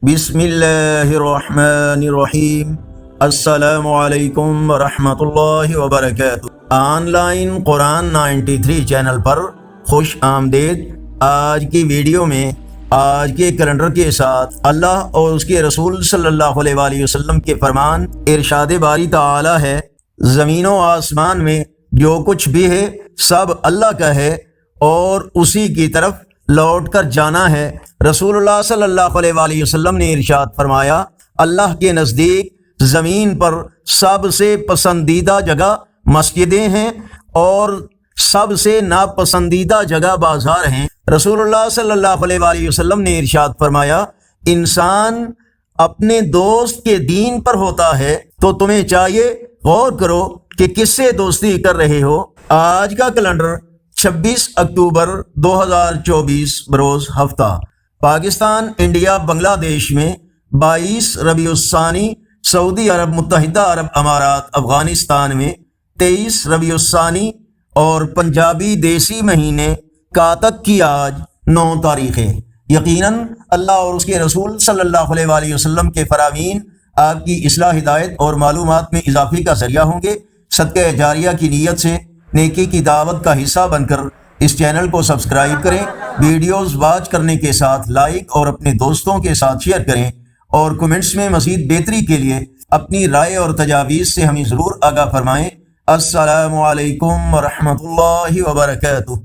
بسم اللہ الرحمن الرحیم۔ السلام علیکم ورحمۃ اللہ وبرکاتہ۔ آن لائن قرآن 93 چینل پر خوش آمدید۔ آج کی ویڈیو میں آج کے کیلنڈر کے ساتھ اللہ اور اس کے رسول صلی اللہ علیہ وآلہ وسلم کے فرمان ارشاد باری تعالی ہے، زمین و آسمان میں جو کچھ بھی ہے سب اللہ کا ہے اور اسی کی طرف لوٹ کر جانا ہے۔ رسول اللہ صلی اللہ علیہ وآلہ وسلم نے ارشاد فرمایا، اللہ کے نزدیک زمین پر سب سے پسندیدہ جگہ مسجدیں ہیں اور سب سے ناپسندیدہ جگہ بازار ہیں۔ رسول اللہ صلی اللہ علیہ وآلہ وسلم نے ارشاد فرمایا، انسان اپنے دوست کے دین پر ہوتا ہے تو تمہیں چاہیے غور کرو کہ کس سے دوستی کر رہے ہو۔ آج کا کیلنڈر 26 اکتوبر 2024 بروز ہفتہ، پاکستان، انڈیا، بنگلہ دیش میں 22 ربیع الثانی، سعودی عرب، متحدہ عرب امارات، افغانستان میں 23 ربیع الثانی اور پنجابی دیسی مہینے کاتک کی آج 9 تاریخیں۔ یقیناً اللہ اور اس کے رسول صلی اللہ علیہ وآلہ وسلم کے فرامین آپ کی اصلاح، ہدایت اور معلومات میں اضافے کا ذریعہ ہوں گے۔ صدقہ جاریہ کی نیت سے نیکی کی دعوت کا حصہ بن کر اس چینل کو سبسکرائب کریں، ویڈیوز واچ کرنے کے ساتھ لائک اور اپنے دوستوں کے ساتھ شیئر کریں، اور کمنٹس میں مزید بہتری کے لیے اپنی رائے اور تجاویز سے ہمیں ضرور آگاہ فرمائیں۔ السلام علیکم ورحمۃ اللہ وبرکاتہ۔